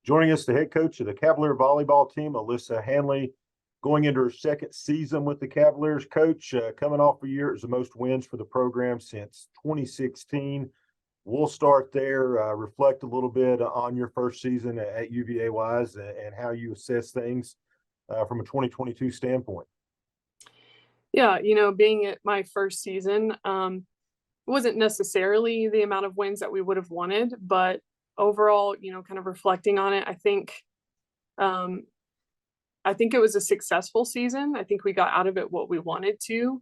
Joining us, the head coach of the Cavalier volleyball team, Alysa Hanley, going into her second season with the Cavaliers. Coach, coming off a year as the most wins for the program since 2016. We'll start there, reflect a little bit on your first season at UVA Wise and how you assess things from a 2022 standpoint. Yeah, being at my first season, wasn't necessarily the amount of wins that we would have wanted, but overall, kind of reflecting on it, I think it was a successful season. I think we got out of it what we wanted to.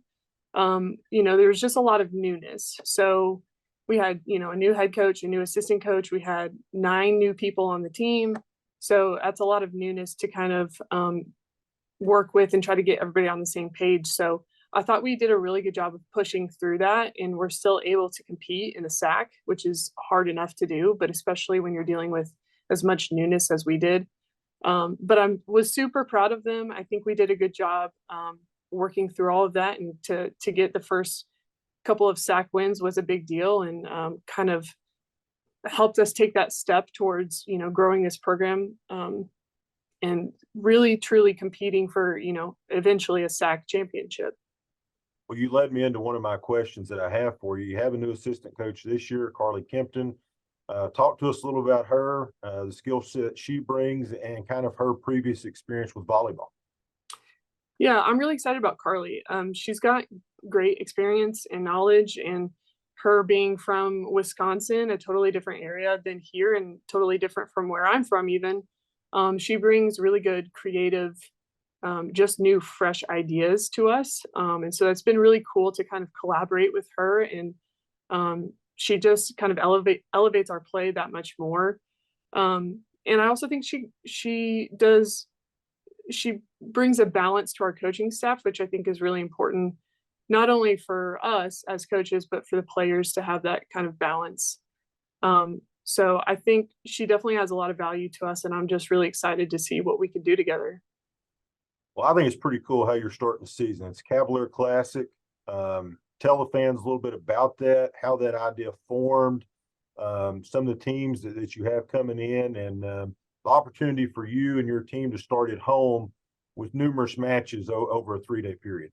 There was just a lot of newness. So we had, a new head coach, a new assistant coach. We had 9 new people on the team. So that's a lot of newness to kind of work with and try to get everybody on the same page. So I thought we did a really good job of pushing through that, and we're still able to compete in the SAC, which is hard enough to do, but especially when you're dealing with as much newness as we did. But I was super proud of them. I think we did a good job working through all of that, and to get the first couple of SAC wins was a big deal, and kind of helped us take that step towards, growing this program and really truly competing for, eventually a SAC championship. Well, you led me into one of my questions that I have for you. You have a new assistant coach this year, Carly Kempton. Talk to us a little about her, the skill set she brings, and kind of her previous experience with volleyball. Yeah, I'm really excited about Carly. She's got great experience and knowledge, and her being from Wisconsin, a totally different area than here and totally different from where I'm from even. She brings really good creative, just new, fresh ideas to us. And so it's been really cool to kind of collaborate with her, and she just kind of elevates our play that much more. And I also think she brings a balance to our coaching staff, which I think is really important, not only for us as coaches, but for the players to have that kind of balance. So I think she definitely has a lot of value to us, and I'm just really excited to see what we can do together. Well, I think it's pretty cool how you're starting the season. It's Cavalier Classic. Tell the fans a little bit about that, how that idea formed, some of the teams that you have coming in, and the opportunity for you and your team to start at home with numerous matches over a 3-day period.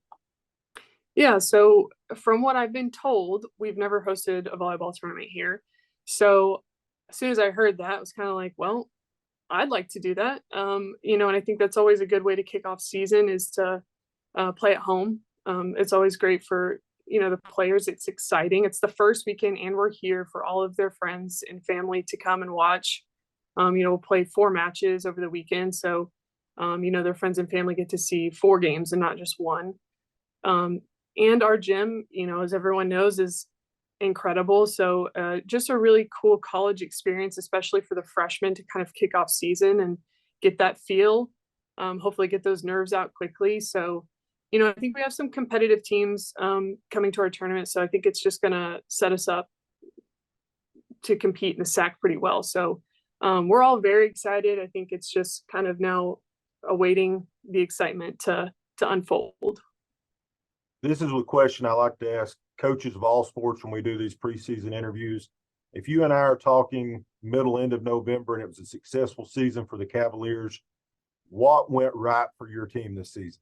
Yeah, so from what I've been told, we've never hosted a volleyball tournament here. So as soon as I heard that, I was kind of like, well, I'd like to do that. And I think that's always a good way to kick off season is to play at home. It's always great for, the players. It's exciting. It's the first weekend, and we're here for all of their friends and family to come and watch. We'll play 4 matches over the weekend. So, their friends and family get to see 4 games and not just one. And our gym, as everyone knows, is incredible. So just a really cool college experience, especially for the freshmen to kind of kick off season and get that feel, hopefully get those nerves out quickly. So, I think we have some competitive teams coming to our tournament. So I think it's just going to set us up to compete in the SAC pretty well. So we're all very excited. I think it's just kind of now awaiting the excitement to unfold. This is a question I like to ask coaches of all sports when we do these preseason interviews. If you and I are talking end of November and it was a successful season for the Cavaliers, what went right for your team this season?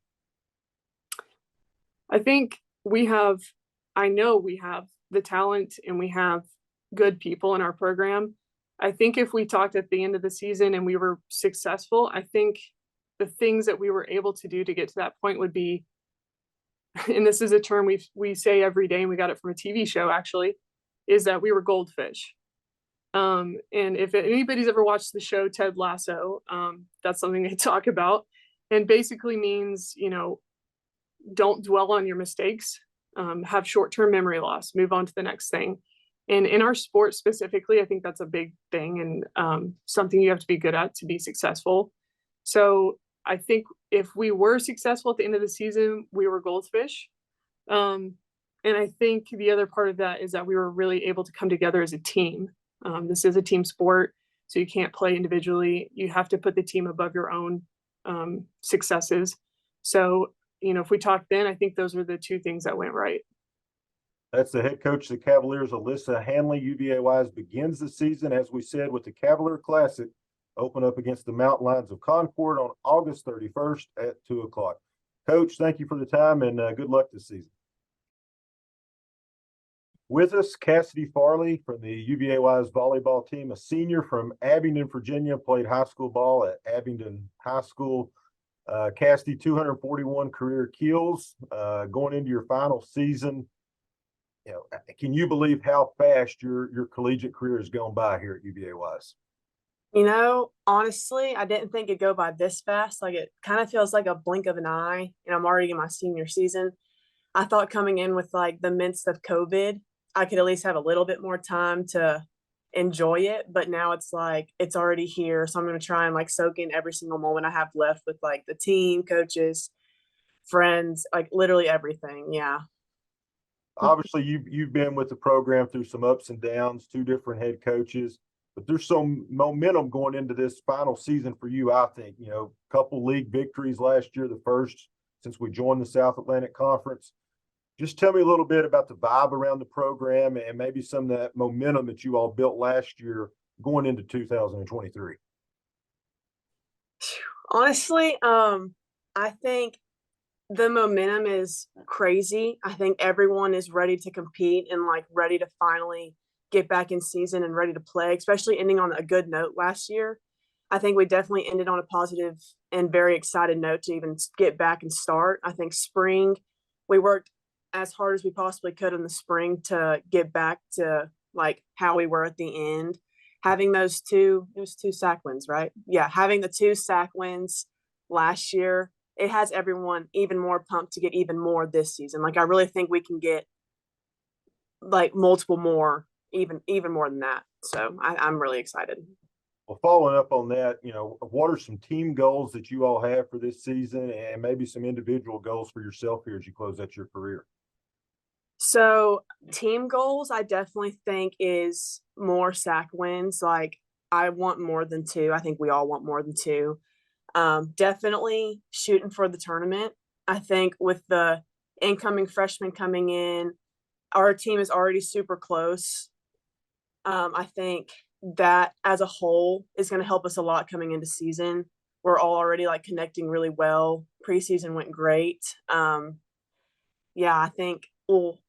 I think I know we have the talent and we have good people in our program. I think if we talked at the end of the season and we were successful, I think the things that we were able to do to get to that point would be, and this is a term we say every day, and we got it from a TV show actually, is that we were goldfish. And if anybody's ever watched the show Ted Lasso, that's something they talk about, and basically means, don't dwell on your mistakes, have short-term memory loss, move on to the next thing. And in our sport specifically, I think that's a big thing, and something you have to be good at to be successful. So I think if we were successful at the end of the season, we were goldfish. And I think the other part of that is that we were really able to come together as a team. This is a team sport, so you can't play individually. You have to put the team above your own successes. So, if we talk then, I think those were the 2 things that went right. That's the head coach of the Cavaliers, Alysa Hanley. UVA Wise begins the season, as we said, with the Cavalier Classic Open up against the Mountain Lions of Concord on August 31st at 2 o'clock. Coach, thank you for the time and good luck this season. With us, Cassidy Farley from the UVA Wise volleyball team, a senior from Abingdon, Virginia, played high school ball at Abingdon High School. Cassidy, 241 career kills, going into your final season. You know, can you believe how fast your collegiate career has gone by here at UVA Wise? You know, honestly, I didn't think it'd go by this fast. Like, it kind of feels like a blink of an eye, and I'm already in my senior season. I thought coming in with like the midst of COVID, I could at least have a little bit more time to enjoy it. But now it's like it's already here. So I'm going to try and like soak in every single moment I have left with like the team, coaches, friends, like literally everything. Yeah. Obviously, you've been with the program through some ups and downs, two different head coaches, but there's some momentum going into this final season for you, I think. You know, a couple league victories last year, the first since we joined the South Atlantic Conference. Just tell me a little bit about the vibe around the program and maybe some of that momentum that you all built last year going into 2023. Honestly, I think the momentum is crazy. I think everyone is ready to compete and like ready to finally get back in season and ready to play, especially ending on a good note last year. I think we definitely ended on a positive and very excited note to even get back and start. I think spring, we worked as hard as we possibly could in the spring to get back to like how we were at the end. Having those two, it was 2 SAC wins, right? Yeah, having the 2 SAC wins last year, it has everyone even more pumped to get even more this season. Like, I really think we can get like multiple more, even more than that. So I'm really excited. Well, following up on that, you know, what are some team goals that you all have for this season and maybe some individual goals for yourself here as you close out your career? So team goals, I definitely think is more SAC wins. Like, I want more than 2. I think we all want more than 2. Definitely shooting for the tournament. I think with the incoming freshmen coming in, our team is already super close. I think that as a whole is going to help us a lot coming into season. We're all already like connecting really well. Preseason went great. Yeah, I think we'll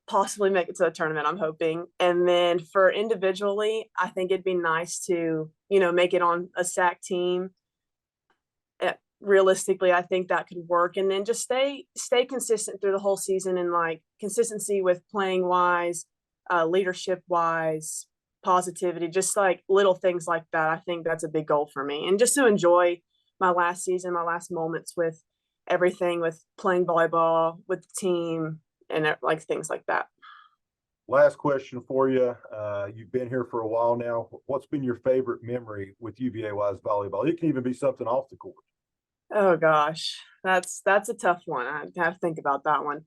possibly make it to the tournament, I'm hoping. And then for individually, I think it'd be nice to, you know, make it on a SAC team. Realistically, I think that could work. And then just stay consistent through the whole season, and like consistency with playing wise, leadership wise, positivity, just like little things like that. I think that's a big goal for me. And just to enjoy my last season, my last moments with everything, with playing volleyball with the team and like things like that. Last question for you. You've been here for a while now. What's been your favorite memory with UVA Wise volleyball? It can even be something off the court. Oh gosh, that's a tough one. I have to think about that one.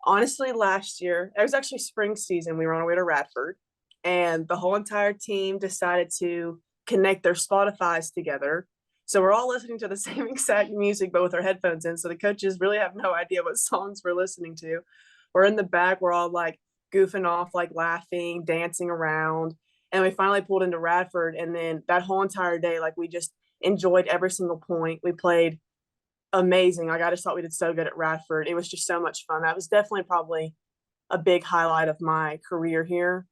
Honestly, last year, it was actually spring season. We were on our way to Radford, and the whole entire team decided to connect their Spotify's together. So we're all listening to the same exact music, but with our headphones in. So the coaches really have no idea what songs we're listening to. We're in the back. We're all like goofing off, like laughing, dancing around. And we finally pulled into Radford. And then that whole entire day, like, we just enjoyed every single point. We played amazing. Like, I just thought we did so good at Radford. It was just so much fun. That was definitely probably a big highlight of my career here.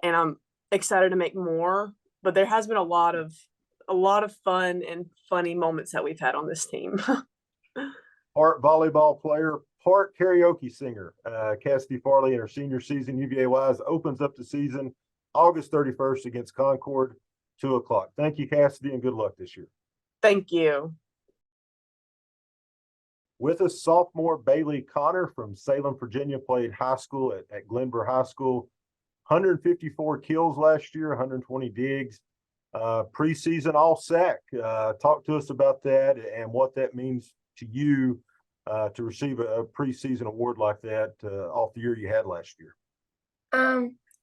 And I'm excited to make more. But there has been a lot of fun and funny moments that we've had on this team. Part volleyball player, part karaoke singer. Cassidy Farley in her senior season, UVA Wise opens up the season August 31st against Concord, 2 o'clock. Thank you, Cassidy, and good luck this year. Thank you. With us, sophomore Bailey Connor from Salem, Virginia, played high school at Glenborough High School. 154 kills last year, 120 digs. Preseason all SAC. Talk to us about that and what that means to you to receive a preseason award like that off the year you had last year.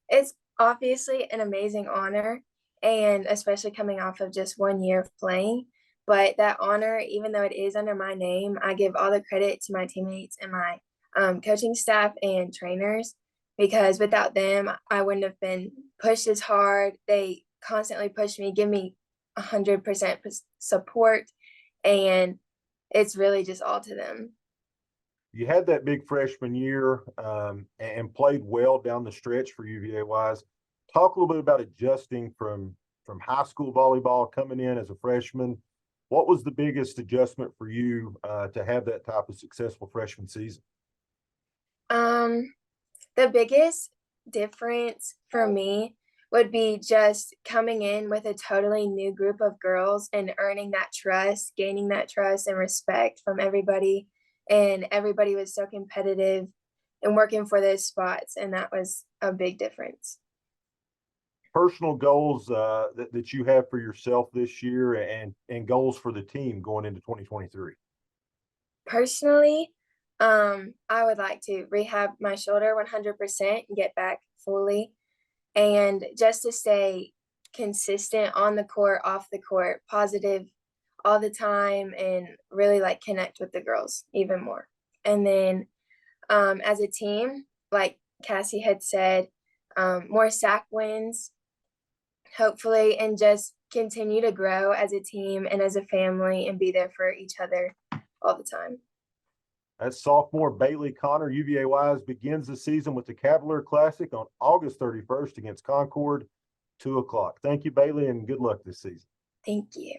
It's obviously an amazing honor, and especially coming off of just 1 year of playing. But that honor, even though it is under my name, I give all the credit to my teammates and my coaching staff and trainers, because without them, I wouldn't have been pushed as hard. They constantly push me, give me 100% support, and it's really just all to them. You had that big freshman year and played well down the stretch for UVA wise. Talk a little bit about adjusting from high school volleyball coming in as a freshman. What was the biggest adjustment for you to have that type of successful freshman season? The biggest difference for me would be just coming in with a totally new group of girls and earning that trust, gaining that trust and respect from everybody. And everybody was so competitive and working for those spots, and that was a big difference. Personal goals that you have for yourself this year and goals for the team going into 2023? Personally, I would like to rehab my shoulder 100% and get back fully, and just to stay consistent on the court, off the court, positive all the time, and really like connect with the girls even more. And then as a team, like Cassie had said, more SAC wins, hopefully, and just continue to grow as a team and as a family and be there for each other all the time. As sophomore Bailey Connor, UVA wise, begins the season with the Cavalier Classic on August 31st against Concord, 2 o'clock. Thank you, Bailey, and good luck this season. Thank you.